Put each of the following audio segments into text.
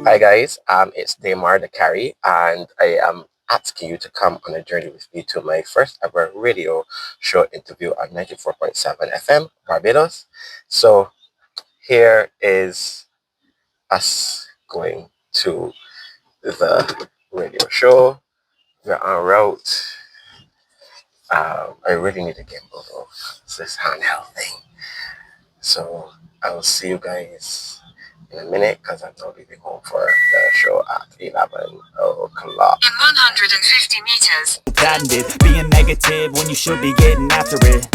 Hi guys, it's Damar the Carry, and I am asking you to come on a journey with me to my first ever radio show interview on 94.7 FM Barbados. So here is us going to the radio show. We're en route. I really need a gimbal though. It's this handheld thing. So I will see you guys in a minute because I'm not leaving home for the show at 11 o'clock. In 150 meters. Patented, being negative when you should be getting after it.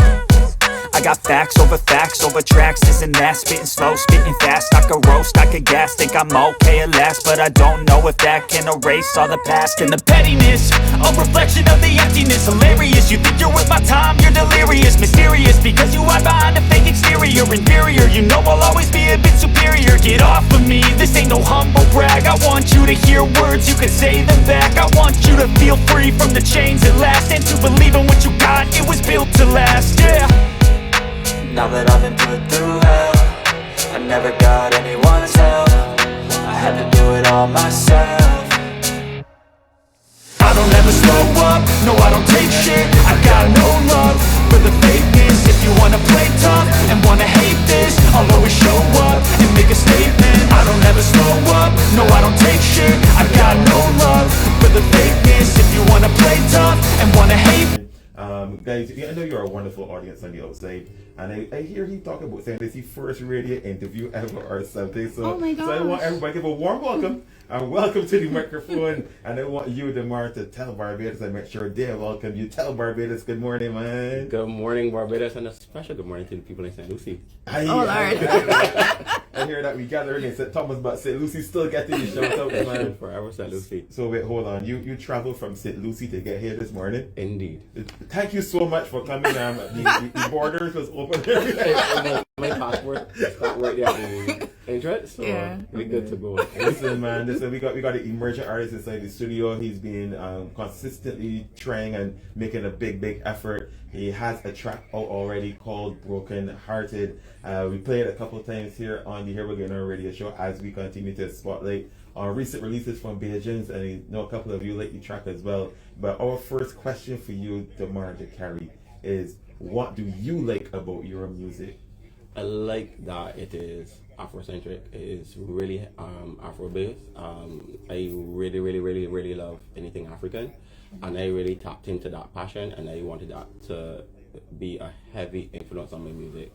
I got facts over tracks, this and that. Spitting slow, spitting fast, I could roast, I could gas. Think I'm okay at last, but I don't know if that can erase all the past. And the pettiness, a reflection of the emptiness. Hilarious, you think you're with my time, you're delirious. Mysterious, because you hide behind a fake exterior. Inferior, you know I'll always be a bit superior. Get off of me, this ain't no humble brag. I want you to hear words, you can say them back. I want you to feel free from the chains at last, and to believe in what you got, it was built to last, yeah. Now that I've been put through hell, I never got anyone's help. I had to do it all myself. I don't ever slow up, no I don't take shit. I got no love for the fakeness. If you wanna play tough and wanna hate this, I'll always show up and make a statement. I don't ever slow up, no I don't take shit. I got no love for the fakeness. If you wanna play tough and wanna hate. Guys, I know you're a wonderful audience on the outside, and I hear he talking about saying this is his first radio interview ever or something. So, Oh my so I want everybody to give a warm welcome and welcome to the microphone. And I want you, Demar, to tell Barbados and make sure they welcome you. Tell Barbados good morning, man. Good morning, Barbados, and a special good morning to the people in St. Lucie. Oh, Lord. I hear that we gathering in St. Thomas, but St. Lucie still getting the shout out, man. Forever St. Lucie. So wait, hold on. You traveled from St. Lucie to get here this morning? Indeed. Thank you so much for coming. The borders was open. My passport is not right there at the entrance, so we're good to go. Listen, man. Listen, we got an emerging artist inside the studio. He's been consistently trying and making a big effort. He has a track out already called Broken Hearted. We played a couple of times here on the Here We Gine radio show as we continue to spotlight on recent releases from Beijing's, and I know a couple of you like the track as well. But our first question for you, Damar the Carry, is what do you like about your music? I like that it is Afrocentric. It is really Afro-based. I really love anything African, and I really tapped into that passion, and I wanted that to be a heavy influence on my music.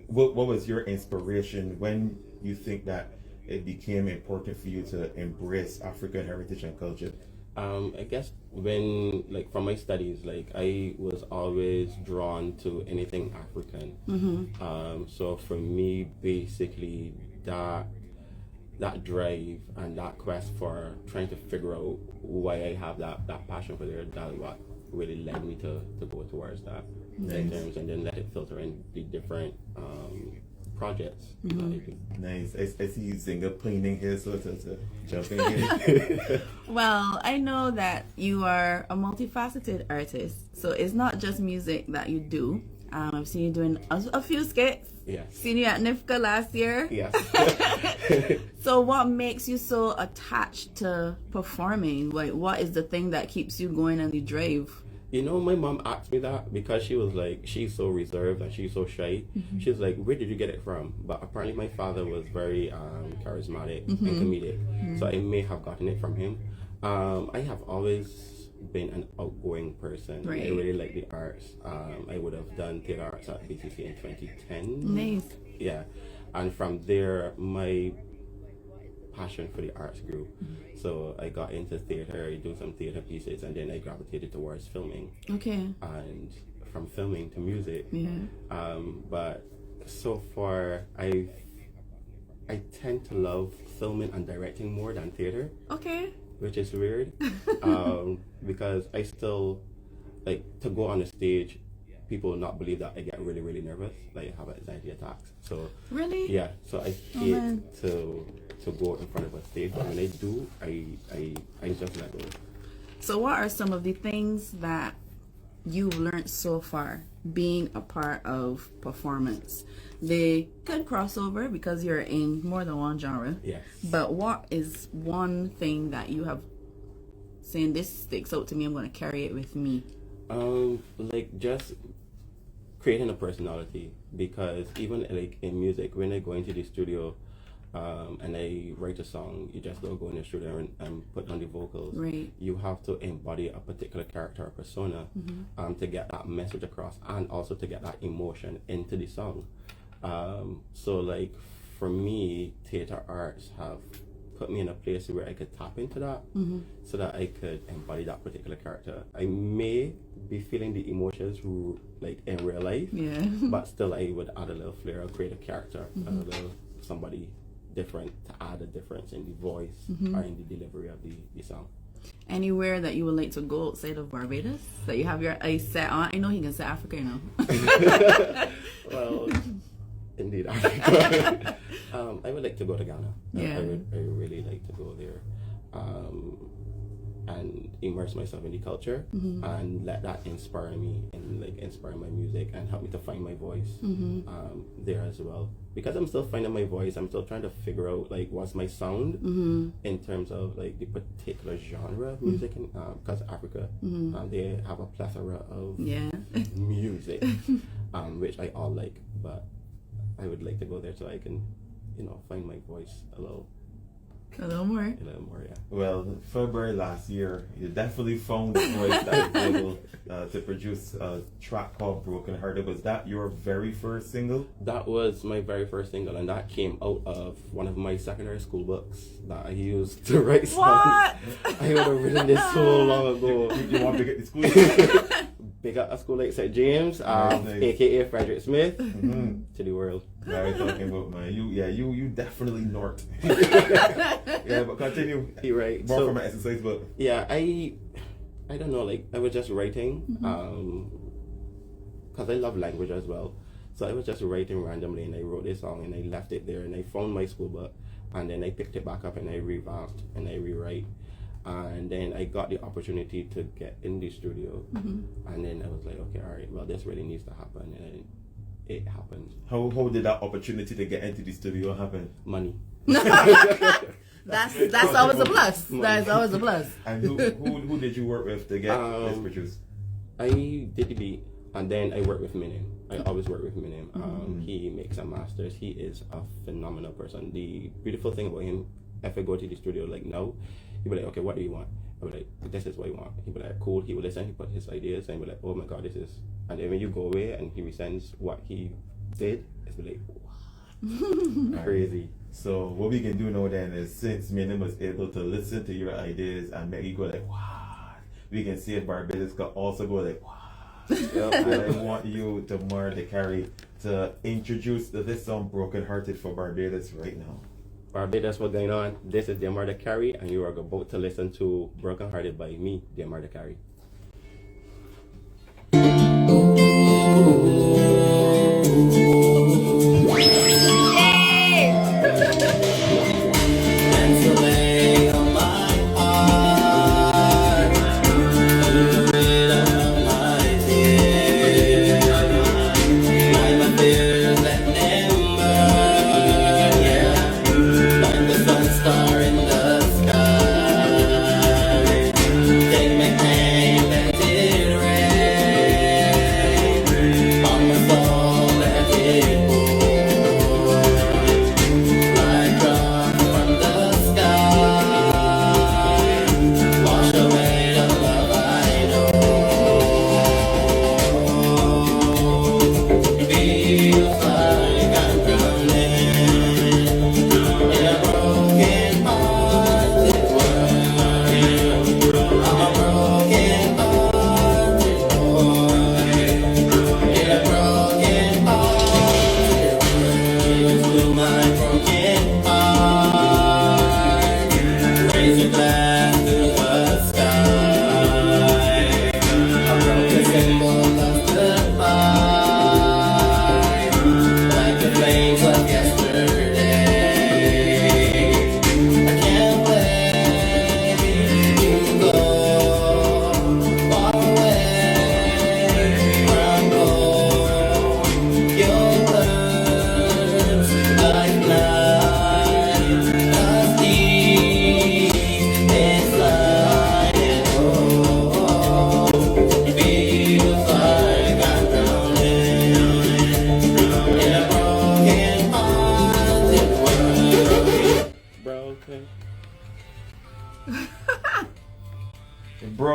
What was your inspiration when you think that it became important for you to embrace African heritage and culture? I guess when, like, from my studies, like, I was always drawn to anything African. So for me, basically, that drive and that quest for trying to figure out why I have that passion for there, that's what really led me to go towards that in terms, and then let it filter in the different projects that I do. Nice. I see you singer playing here, so to jump in here. Well, I know that you are a multifaceted artist, so it's not just music that you do. I've seen you doing a few skits. Yes. Seen you at NIFCA last year. Yes. So what makes you so attached to performing? Like, what is the thing that keeps you going on the drive? You know, my mom asked me that because she was like, she's so reserved and she's so shy. She was like, where did you get it from? But apparently my father was very charismatic and comedic. So I may have gotten it from him. I have always been an outgoing person. Right. I really like the arts. I would have done theater arts at BCC in 2010. Nice. Yeah. And from there, my passion for the arts grew. So I got into theater, I do some theater pieces, and then I gravitated towards filming. Okay. And from filming to music. Yeah. But so far, I tend to love filming and directing more than theater. Okay. Which is weird. Because I still like to go on the stage. People will not believe that I get really nervous, like I have anxiety attacks. So Really? yeah, so I hate to go in front of a stage, but when I do, I just let go. So what are some of the things that you've learned so far being a part of performance? They could cross over because you're in more than one genre. Yes. But what is one thing that you have saying this sticks out to me, I'm going to carry it with me? Like just creating a personality, because even like in music, when I go into the studio and I write a song, you just don't go in the studio and put on the vocals. Right. You have to embody a particular character or persona to get that message across, and also to get that emotion into the song. So like for me, theater arts have put me in a place where I could tap into that, so that I could embody that particular character. I may be feeling the emotions like in real life, but still I would add a little flair or create a character, a little somebody different to add a difference in the voice or in the delivery of the song. Anywhere that you would like to go outside of Barbados that you have your eyes set on? I know you can say Africa, you know. Well, indeed, Africa. I would like to go to Ghana. Yeah. I would really like to go there and immerse myself in the culture and let that inspire me and like inspire my music and help me to find my voice there as well. Because I'm still finding my voice, I'm still trying to figure out like what's my sound in terms of like the particular genre of music. Because Africa, they have a plethora of music, which I all like, but I would like to go there so I can, find my voice a little more, yeah. Well, February last year, you definitely found the voice that was able to produce a track called Broken Hearted. Was that your very first single? That was my very first single, and that came out of one of my secondary school books that I used to write songs. What? I would have written this so long ago. You want to get the school? Big up a school like St. James, Nice. aka Frederick Smith, to the world. Now we're talking about, man. You definitely North. Yeah, but continue. You're right. More So, from an exercise book. yeah, I don't know, like I was just writing, because I love language as well. So I was just writing randomly, and I wrote this song, and I left it there, and I found my school book, and then I picked it back up, and I revamped, and I rewrite. And then I got the opportunity to get in the studio, and then I was like, okay, all right, well, this really needs to happen, and it happened. How did that opportunity to get into the studio happen? Money. That's always a plus. That's always a plus. And who did you work with to get this produced? I did the beat, and then I worked with Minim. I always work with Minim. He makes and masters. He is a phenomenal person. The beautiful thing about him, if I go to the studio like now, he'll be like, okay, what do you want? I'll be like, this is what you want. He'll be like, cool. He will listen, he put his ideas, and he'll be like, oh my God, this is... And then when you go away and he resends what he did, it's be like, what? Crazy. So what we can do now then is, since Minim was able to listen to your ideas and make you go like, wow, we can see if Barbados can also go like, wow. And I want you to Mariah Carey to introduce this song Broken Hearted for Barbados right now. Barbados, what's going on? This is Mariah Carey, and you are about to listen to Broken Hearted by me, Mariah Carey. Star in the sky, take me hang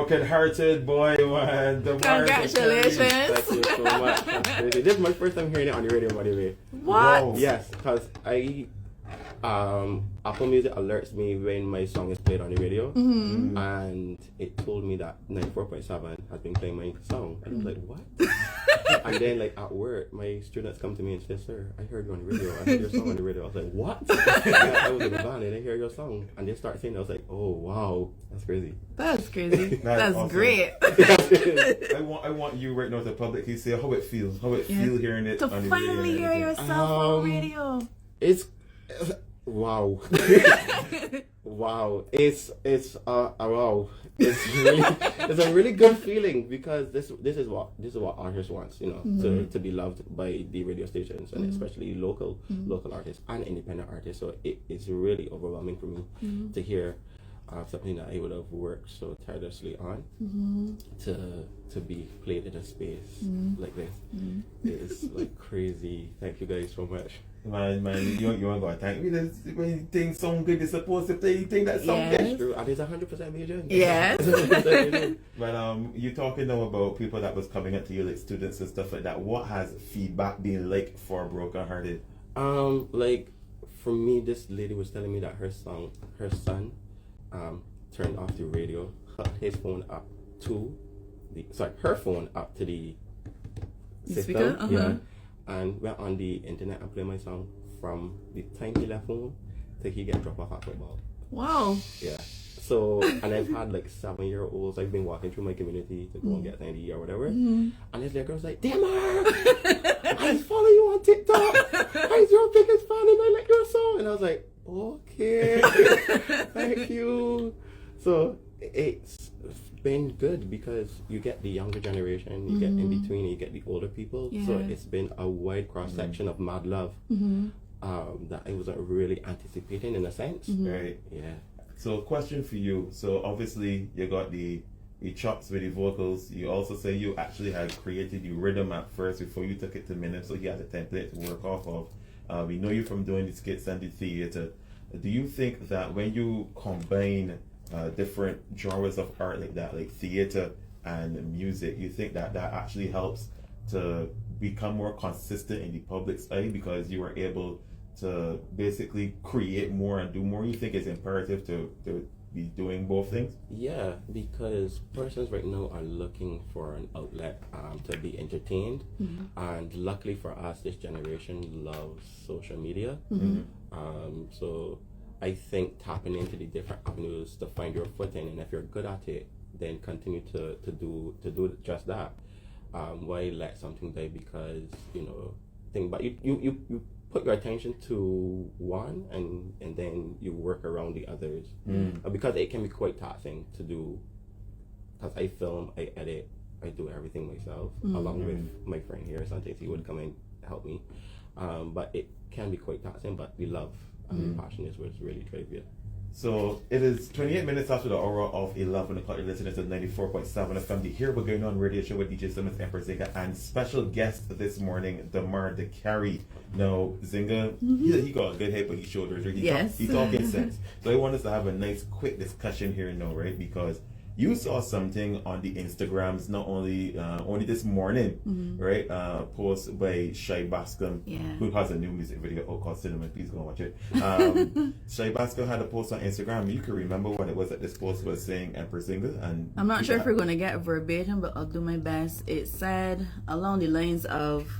Broken Hearted, boy, man. Congratulations. Thank you so much. That's crazy. This is my first time hearing it on the radio, by the way. What? Wow. Yes, because Apple Music alerts me when my song is played on the radio, and it told me that 94.7 has been playing my song, and I was like, what? And then like at work, my students come to me and say, "Sir, I heard you on the radio. I heard your song on the radio." I was like, "What?" I was in the van and I hear your song, and they start saying, I was like, "Oh wow, that's crazy." That's crazy. That's awesome. great. I want you right now to publicly say how it feels, feel hearing it To on the radio. finally and hear everything. yourself on radio. It's wow. Wow. It's wow. It's a really good feeling, because this is what artists wants, you know, to be loved by the radio stations, and especially local artists and independent artists. So it's really overwhelming for me to hear something that I would have worked so tirelessly on to be played in a space like this. It's like crazy. Thank you guys so much. Man, you ain't gonna thank me. When things sound good, you're supposed to play things that sound Yes. good. True, and it's 100% major. Yes. 100% major. But you talking now about people that was coming up to you, like students and stuff like that. What has feedback been like for Broken Hearted? Like for me, this lady was telling me that her son turned off the radio, hooked his phone up to her phone up to the system, speaker? yeah, and went on the internet and played my song from the time he left home till he get dropped off at football. Wow. Yeah. So, and I've had like 7-year-olds. I've been walking through my community to go and get an ID or whatever, and this little girl's like, "Damn, I follow you on TikTok. I'm your biggest fan, and I like your song." And I was like, "Okay, thank you." So it's been good, because you get the younger generation, you get in between, and you get the older people. Yeah. So it's been a wide cross section of mad love that I wasn't really anticipating in a sense. Right. Yeah. So, question for you. So, obviously, you got the chops with the vocals. You also say you actually had created the rhythm at first before you took it to minutes, so you had a template to work off of. We know you from doing the skits and the theater. Do you think that when you combine different genres of art like that, like theater and music, you think that that actually helps to become more consistent in the public's eye, because you were able to basically create more and do more? You think it's imperative to be doing both things? Yeah, because persons right now are looking for an outlet to be entertained, and luckily for us, this generation loves social media. So I think tapping into the different avenues to find your footing, and if you're good at it, then continue to do just that. Why let something die because but you put your attention to one and then you work around the others, because it can be quite taxing to do. Because I film, I edit, I do everything myself, along with my friend here. Sometimes he would come and help me, but it can be quite taxing. But the love and the passion is what's really trivial. So it is 28 minutes after the hour of 11 o'clock. You're listening to 94.7 FM. The Here We're Going On radio show with DJ Simmons, Emperor Zinga, and special guest this morning, Damar the Carry. Now, Zinga, he got a good head on his shoulders. Right? He talking sense. So I want us to have a nice, quick discussion here now, right? Because you saw something on the Instagrams, not only this morning, right? Post by Shy Bascom, who has a new music video called Cinnamon. Please go and watch it. Shy Bascom had a post on Instagram. You can remember what it was that this post was saying, Emperor Singer. And I'm not sure if we're going to get verbatim, but I'll do my best. It said along the lines of,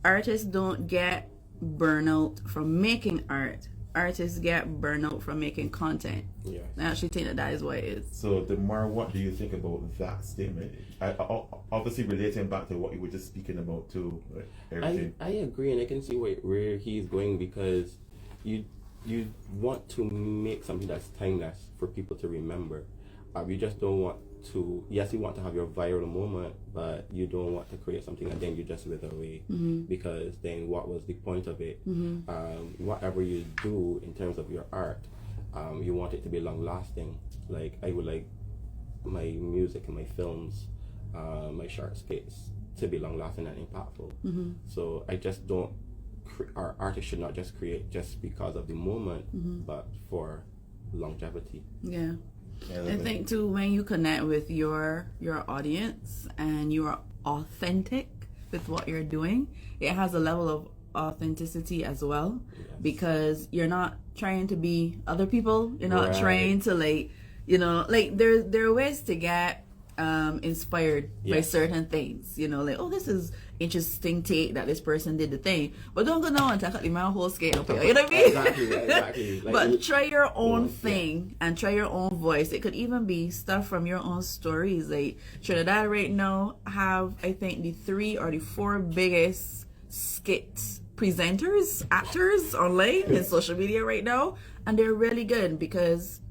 artists don't get burnout from making art. Artists get burnout from making content. Yeah. I actually think that is what it is. So, Damar, what do you think about that statement? Obviously, relating back to what you were just speaking about too. Like everything. I agree, and I can see where he's going, because you want to make something that's timeless for people to remember. You just don't want to. Yes, you want to have your viral moment, but you don't want to create something and then you just wither away, because then what was the point of it? Whatever you do in terms of your art, you want it to be long lasting. Like I would like my music and my films, my short skits to be long lasting and impactful. So I just don't. Our artists should not just create just because of the moment, but for longevity. Yeah. I think too, when you connect with your audience and you are authentic with what you're doing, it has a level of authenticity as well, because you're not trying to be other people. You're not trying to like there are ways to get inspired by certain things, like, oh, this is interesting take that this person did the thing, but don't go now and take out the man whole scale up here, you know what I mean? Exactly. Like, but try your own thing and try your own voice. It could even be stuff from your own stories. Like Trinidad right now have, I think, the 3 or the 4 biggest skits presenters, actors online in social media right now, and they're really good because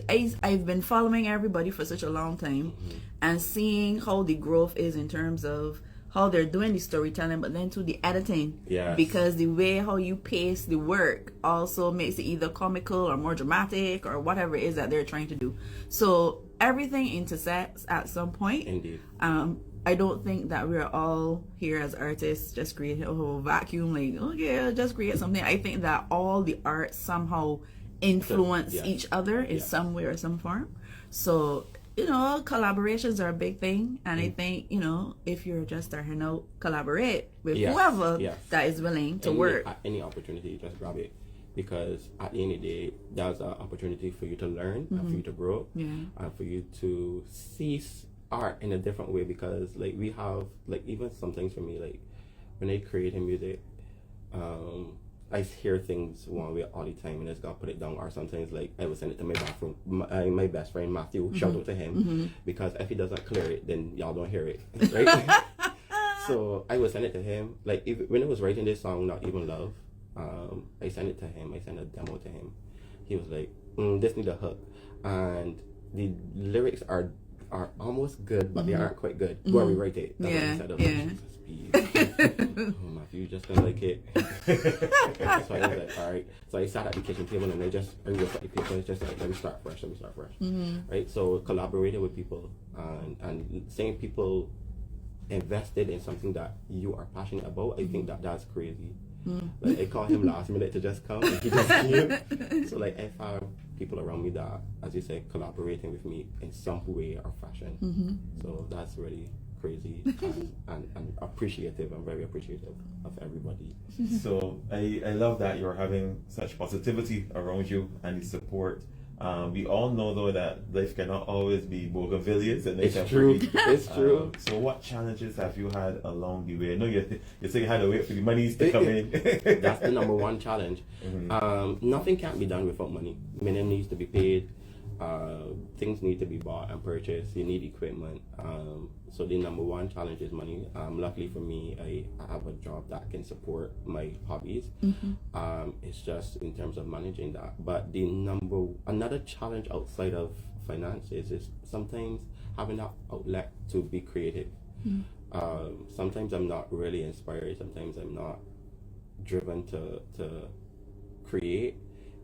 I've been following everybody for such a long time and seeing how the growth is in terms of how they're doing the storytelling, but then to the editing. Yes. Because the way how you pace the work also makes it either comical or more dramatic or whatever it is that they're trying to do. So everything intersects at some point. Indeed. I don't think that we're all here as artists just creating a whole vacuum, like, okay, just create something. I think that all the arts somehow influence each other in some way or some form. So, collaborations are a big thing, and I think, if you're just starting out, collaborate with whoever that is willing to work. Any opportunity, just grab it, because at the end of the day, that's an opportunity for you to learn and for you to grow, and for you to see art in a different way, because like we have, like, even sometimes for me, like when I create music, I hear things one way all the time and I just gotta put it down. Or sometimes, like, I will send it to my best friend Matthew, shout out to him, because if he doesn't clear it, then y'all don't hear it, right? So I will send it to him. Like, when I was writing this song, Not Even Love, I sent it to him. I sent a demo to him. He was like, this need a hook, and the lyrics are almost good, but they aren't quite good. Go and rewrite it. That's what he said. Oh, Matthew, you just don't like it. So I was like, all right. So I sat at the kitchen table and I wrote up the paper. It's just like, let me start fresh. Right? So collaborating with people and seeing people invested in something that you are passionate about, I think that's crazy. Like, I called him last minute to just come, and he just came. So like, I found people around me that, as you say, collaborating with me in some way or fashion. So that's really crazy and appreciative. I'm very appreciative of everybody. So I love that you're having such positivity around you and the support. We all know, though, that life cannot always be bougainvilleas and it's true. It's true. So what challenges have you had along the way? I know you say you had to wait for the monies to come in. That's the number one challenge. Nothing can be done without money. Minimum needs to be paid. Things need to be bought and purchased. You need equipment. So the number one challenge is money. Luckily for me, I have a job that can support my hobbies. It's just in terms of managing that. But another challenge outside of finances is sometimes having that outlet to be creative. Sometimes I'm not really inspired. Sometimes I'm not driven to create,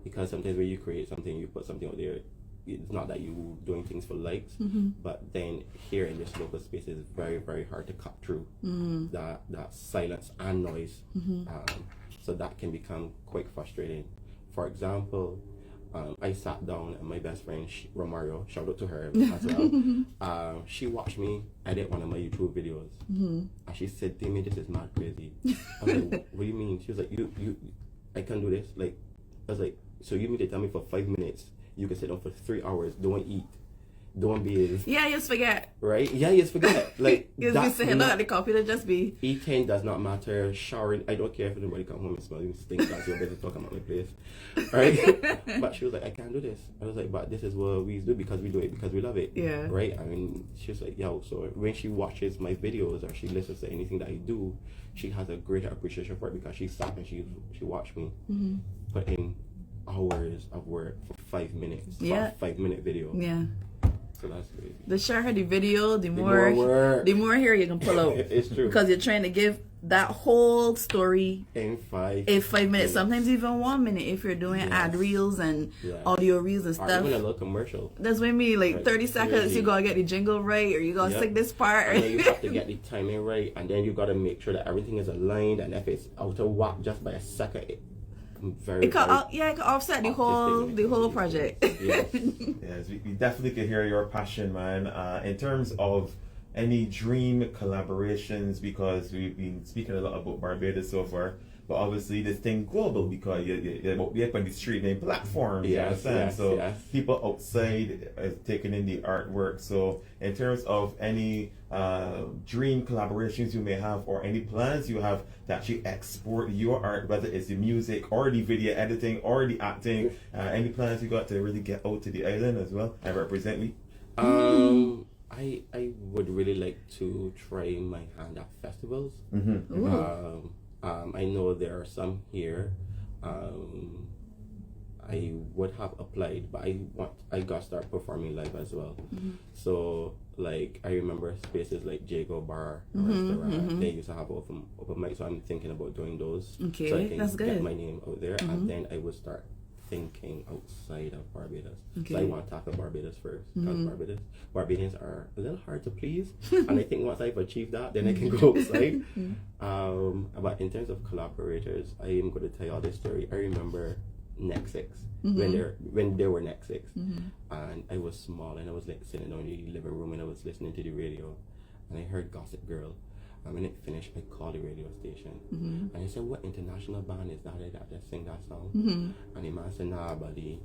because sometimes when you create something, you put something out there, it's not that you doing things for likes, but then here in this local space is very, very hard to cut through that silence and noise. So that can become quite frustrating. For example, I sat down and my best friend Romario, shout out to her as well, she watched me edit one of my YouTube videos, and she said to me, "This is mad crazy." I was like, "What do you mean?" She was like, "You I can do this." Like, I was like, "So you mean to tell me for 5 minutes you can sit down for 3 hours, don't eat, don't be..." Yeah, you just forget. Right? Yeah, you just forget. Like, you just be sitting at the computer, just be... Eating does not matter. Showering, I don't care if anybody come home and smell you stink, that's your business, talking about my place. Right? But she was like, "I can't do this." I was like, "But this is what we do, because we do it because we love it." Yeah. Right? I mean, she was like, "Yo," so when she watches my videos or she listens to anything that I do, she has a greater appreciation for it, because she sat and she watched me put in hours of work for 5 minutes. For a 5-minute video. Yeah. So that's crazy. The shorter the video, the more hair you can pull out. It's true. Because you're trying to give that whole story in 5 minutes. Sometimes even 1 minute if you're doing ad reels and audio reels and stuff. Or even a little commercial. That's what I mean. Like 30 seconds, you gotta get the jingle right, or you gotta sing this part. And then you have to get the timing right, and then you gotta make sure that everything is aligned, and if it's out of whack just by a second, very, It could, very it could offset the artistic whole when it comes to project. Yes. Yes, we definitely can hear your passion, man. In terms of any dream collaborations, because we've been speaking a lot about Barbados so far, but obviously this thing global because you're up on the street name platforms, you understand? So people outside are taking in the artwork. So in terms of any dream collaborations you may have or any plans you have to actually export your art, whether it's the music or the video editing or the acting, any plans you got to really get out to the island as well and represent me? I would really like to try my hand at festivals. I know there are some here. I would have applied, but I got to start performing live as well. So like I remember spaces like Jago Bar restaurant, they used to have open mic, so I'm thinking about doing those. Okay, so I can that's good. get my name out there, and then I would start thinking outside of Barbados. Okay. So I want to tackle Barbados first, because Barbadians are a little hard to please, and I think once I've achieved that, then I can go outside. But in terms of collaborators, I am going to tell you all this story. I remember Next Six when they were Next Six, and I was small and I was like sitting down in the living room and I was listening to the radio, and I heard Gossip Girl. And when it finished, I called the radio station and I said, "What international band is that that sing that song?" And the man said, "Nah, buddy,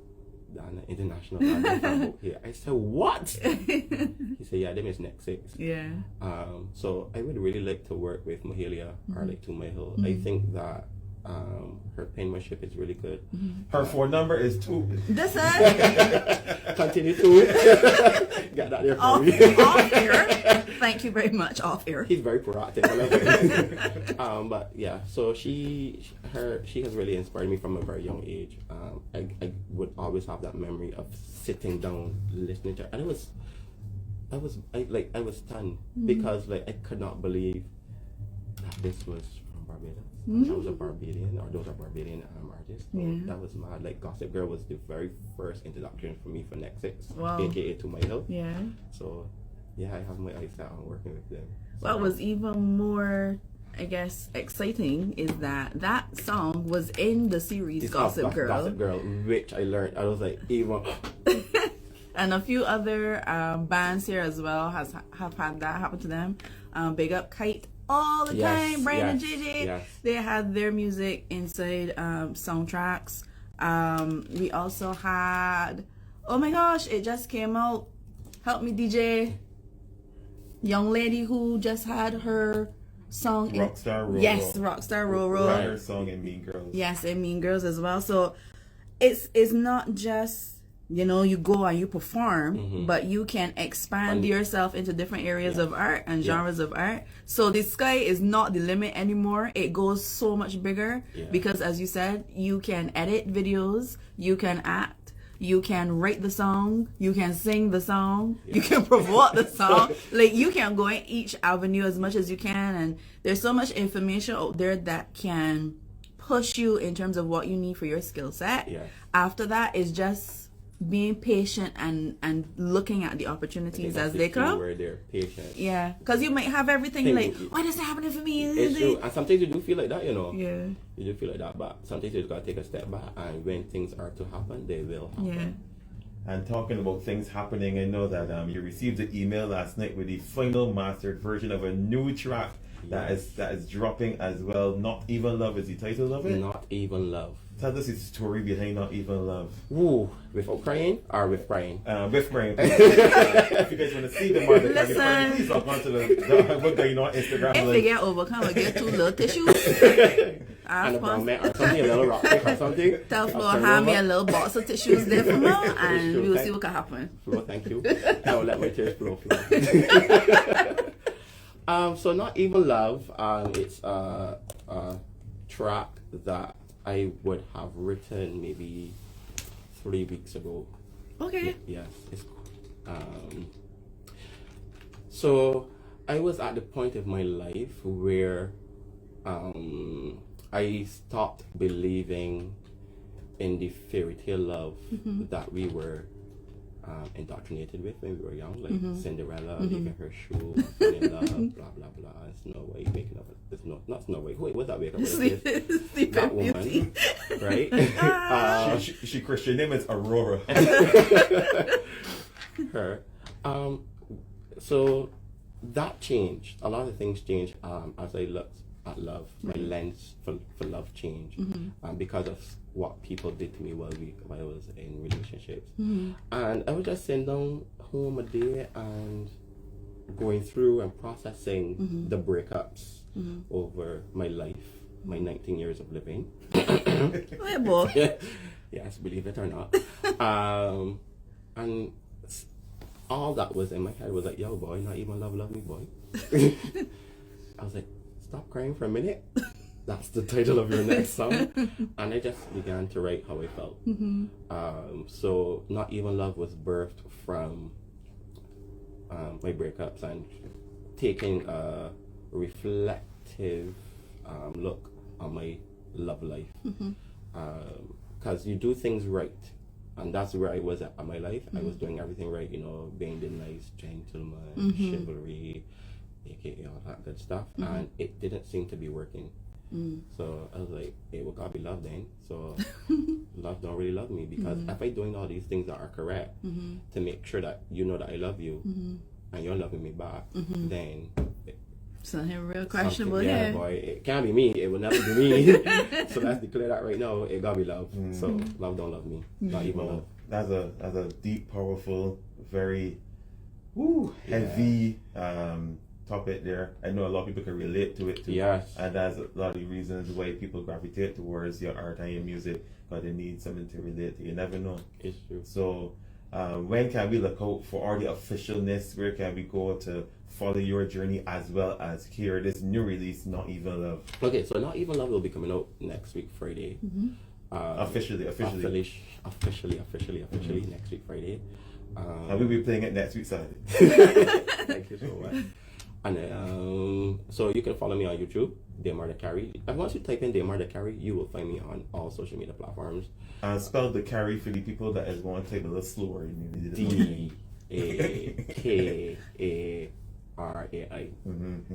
an international band from out here." I said, "What?" He said, "Yeah, them is Next Six." Yeah. So I would really like to work with Mahalia or like To My Hill. I think that her penmanship is really good. Her phone number is 2. This is Continue to got that there for me. off air. Thank you very much. Off air. He's very proactive. I love it. But yeah, so she has really inspired me from a very young age. I would always have that memory of sitting down listening to her, and I was stunned because like I could not believe that this was from Barbados. I was a Barbadian, or those are Barbadian artists. So that was mad. Like Gossip Girl was the very first introduction for me for Next Six, aka To My Hill. Yeah. So yeah, I have my eyes set on working with them. So, What was even more, I guess, exciting is that song was in the series it's called Gossip Girl. Gossip Girl, which I learned. I was like, even And a few other bands here as well have had that happen to them. Big up Kite all the time, Brandon JJ. Yes. They had their music inside soundtracks. We also had, oh my gosh, it just came out. Help me, DJ. Young lady who just had her song Rockstar Roll Yes, Roll. Rockstar Roll Roll. Her song in Mean Girls. Yes, and Mean Girls as well. So it's not just, you go and you perform, but you can expand yourself into different areas of art and genres of art. So the sky is not the limit anymore. It goes so much bigger because, as you said, you can edit videos, you can act, you can write the song, you can sing the song, you can promote the song. Like, you can go in each avenue as much as you can, and there's so much information out there that can push you in terms of what you need for your skill set. After that is just being patient and looking at the opportunities as they come. Where they're patient. Yeah, because you might have everything like, why does it happening for me? It's true, and sometimes you do feel like that, Yeah. You do feel like that, but sometimes you just gotta take a step back, and when things are to happen, they will happen. Yeah. And talking about things happening, I know that you received an email last night with the final mastered version of a new track that is dropping as well. Not Even Love is the title of it. Not Even Love. Tell us the story behind Not Even Love. Ooh, without crying or with crying? With crying. If you guys want to see the market, please log on to the What Going On Instagram. If they get overcome, I get 2 little tissues. And a brown man or something, a little rock pick or something. Tell Flo, hand me a little box of tissues there for now, and we will see what can happen. Flo, thank you. I will let my tears flow. So Not Even Love, it's a track that I would have written maybe 3 weeks ago. Okay. Yes. It's, so I was at the point of my life where I stopped believing in the fairy tale love that we were indoctrinated with when we were young, like Cinderella leaving her shoe, falling in love, blah blah blah. Snow White waking up. It's not Snow White. Wait, what's that wake up? Sleeping that woman, right? She Christian name is Aurora. Her. So that changed. A lot of things changed as I looked at love. My lens for love changed because of what people did to me while I was in relationships. And I was just sitting down home a day and going through and processing the breakups over my life, my 19 years of living. Hey, boy. Yes, believe it or not. And all that was in my head was like, yo, boy, not even love me, boy. I was like, stop crying for a minute. That's the title of your next song. And I just began to write how I felt. So Not Even Love was birthed from my breakups and taking a reflective look on my love life. Because you do things right. And that's where I was at in my life. I was doing everything right, being the nice gentleman, chivalry, aka all that good stuff. And it didn't seem to be working. So I was like, hey, well, God be love then. So love don't really love me, because if I doing all these things that are correct to make sure that you know that I love you and you're loving me back, then Something real questionable yeah, here. boy, it can't be me. It will never be me. So let's declare that right now. It gotta be love. So love don't love me. Not even love. That's a deep, powerful, very heavy topic there. I know a lot of people can relate to it too. Yes. And that's a lot of the reasons why people gravitate towards your art and your music, because they need something to relate to. You never know. It's true. So when can we look out for all the officialness? Where can we go to follow your journey as well as hear this new release, Not Even Love? Okay, so Not Even Love will be coming out next week, Friday. Officially. Officially next week, Friday. And we'll be playing it next week, Saturday. Thank you so much. And so you can follow me on YouTube, Damar the Carry. And once you type in Damar the Carry, you will find me on all social media platforms. And spell the carry for the people that is going to take a little slower. DAKARAI.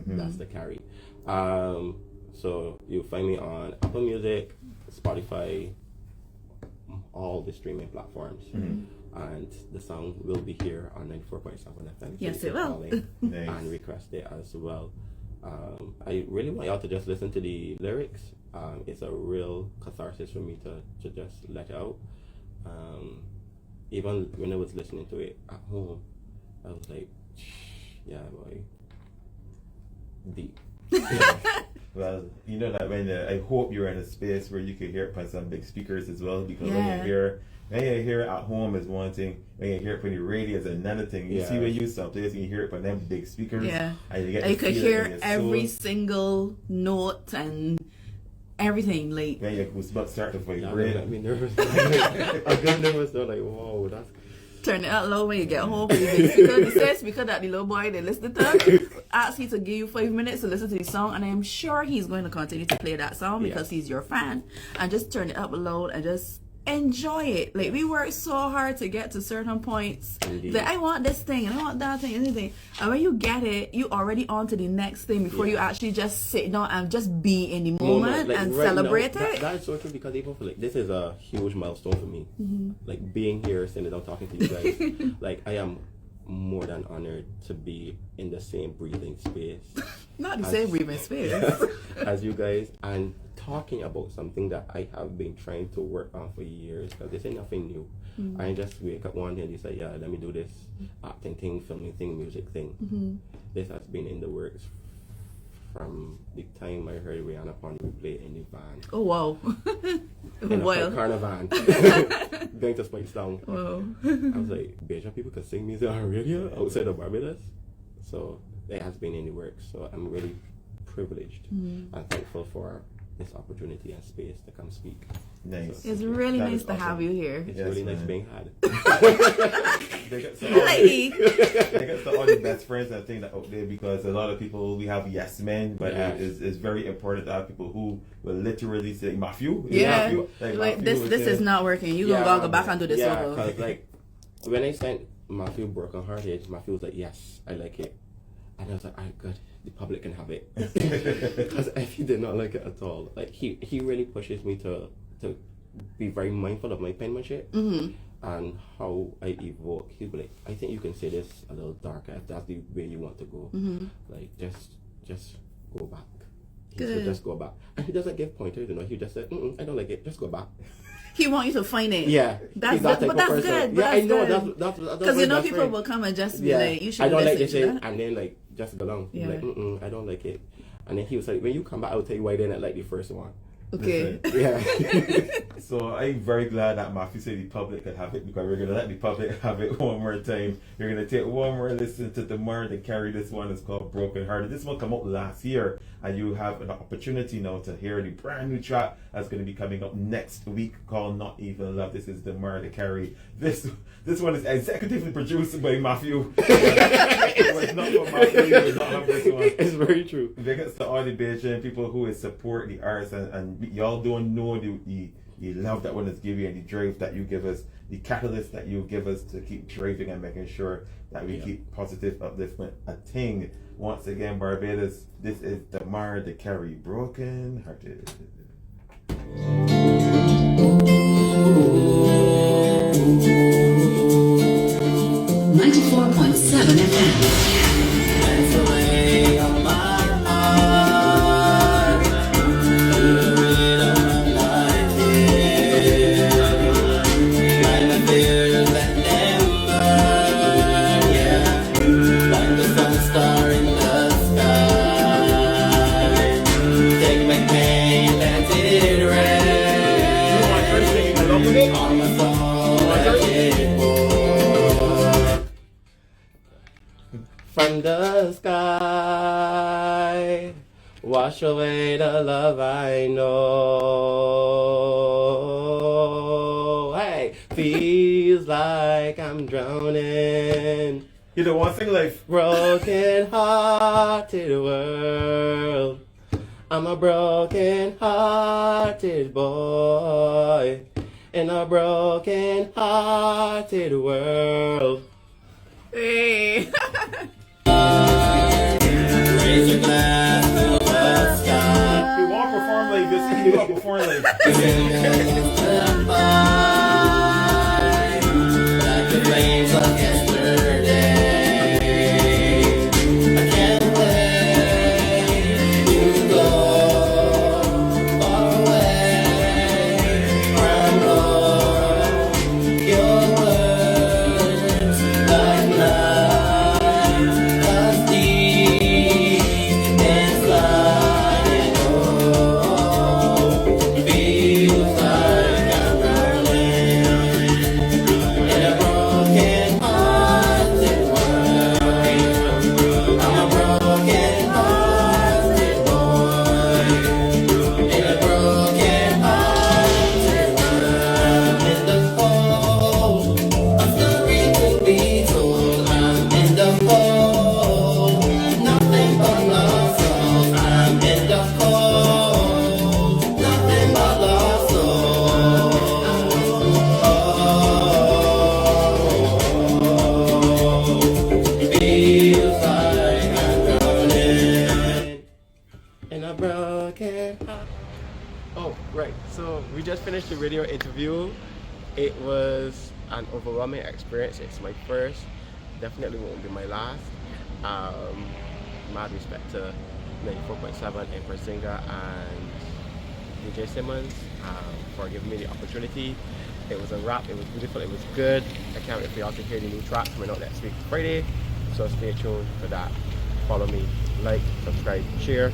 That's the Carry. So you'll find me on Apple Music, Spotify, all the streaming platforms. And the song will be here on 94.7 FM. Yes, so it will. Nice. And request it as well. I really want y'all to just listen to the lyrics. It's a real catharsis for me to just let out. Even when I was listening to it at home, I was like, yeah, boy, deep. Well, you know that when I hope you're in a space where you can hear it on some big speakers as well, because when you hear it at home is one thing, when you hear it from the radio is another thing. You see when you someplace and you hear it from them big speakers, and you get you could hear in your every soul. single note and everything, like When your goosebumps start to That vibrate. got me nervous. I got nervous. I was like, whoa, that's. turn it up low when you get home. He says because that the little boy they listen to ask you to give you 5 minutes to listen to the song, and I am sure he's going to continue to play that song because he's your fan. And just turn it up loud and just enjoy it. Like, we work so hard to get to certain points. That I want this thing and I want that thing and anything. And when you get it, you already on to the next thing before you actually just sit down and just be in the moment like, and right celebrate now, it. That is so true, because even for like, this is a huge milestone for me. Like being here, sitting down talking to you guys. Like, I am more than honored to be in the same breathing space. Not the same breathing space. As you guys, and talking about something that I have been trying to work on for years, because this ain't nothing new. I just wake up one day and decide, yeah, let me do this acting thing, filming thing, music thing. This has been in the works from the time I heard Rihanna Pond play in the van. Oh wow. In a Well. Carnival. Going to Spice Town. Wow. I was like, Beja people can sing music on radio outside of Barbados. So it has been in the works. So I'm really privileged and thankful for this opportunity and space to come speak. Nice. It's really That nice is to have you here. It's Yes, really nice man. being had. They got some Lady. I guess all the best friends I think that out there, because a lot of people, we have yes men, but Yes. it's very important to have people who will literally say Matthew. Yeah. Like Like, Matthew will this say, is not working. You gonna go back and do this Yeah, over. because like when I sent Matthew Broken Hearted, Matthew was like, yes, I like it. And I was like, alright, good, the public can have it. Because he did not like it at all. Like he really pushes me to be very mindful of my penmanship and how I evoke. He'll be like, I think you can say this a little darker if that's the way you want to go. Like just go back. He said, just go back. And he doesn't give pointers, you know. He just said, I don't like it, just go back. He wants you to find it. Yeah, that's that good. But that's good. Yeah, I know. Good. That's because you know people friend. will come and just be like, you should. I don't like this listen to shit, and then like just go along. Yeah. Like, I don't like it. And then he was like, when you come back, I'll tell you why I didn't like the first one. Okay. Yeah. So I'm very glad that Matthew said the public could have it, because we're gonna let the public have it one more time. You're gonna take one more listen to the Mar to carry. This one is called Broken Hearted. This one came out last year, and you have an opportunity now to hear the brand new track that's gonna be coming up next week called Not Even Love. This is the Mar to carry. This one is executively produced by Matthew. It was not for Matthew. He did not have this one. It's very true. Big ups to all the Bajan people who is support the arts, and y'all don't know the love that one is giving, and the drive that you give us, the catalyst that you give us to keep driving and making sure that we keep positive upliftment a thing. Once again, Barbados, this is the Mar to carry, Broken Hearted. 94.7 FM. From the sky, wash away the love I know. Hey, feels like I'm drowning. You know one thing, like Broken hearted world. I'm a broken hearted boy in a broken hearted world. Hey. Raise your glass to the sky. we want to perform like this. We want to perform like Like the flames of yesterday. I can't wait to go far away from home. Your words like night, as deep inside it all. Feels like I'm drowning in a broken hearted world. I'm a broken hearted boy in a broken hearted world. In the cold, a story to be told. I'm in the cold, nothing but lost souls. I'm in the cold, nothing but lost souls. Feels like I'm drowning in a broken heart. Oh, right. So we just finished the radio interview. It was an overwhelming experience. It's my first. Definitely won't be my last. Mad respect to 94.7 Empress Singer and DJ Simmons for giving me the opportunity. It was a wrap. It was beautiful. It was good. I can't wait for y'all to hear the new track coming out next week, Friday. So stay tuned for that. Follow me, like, subscribe, share.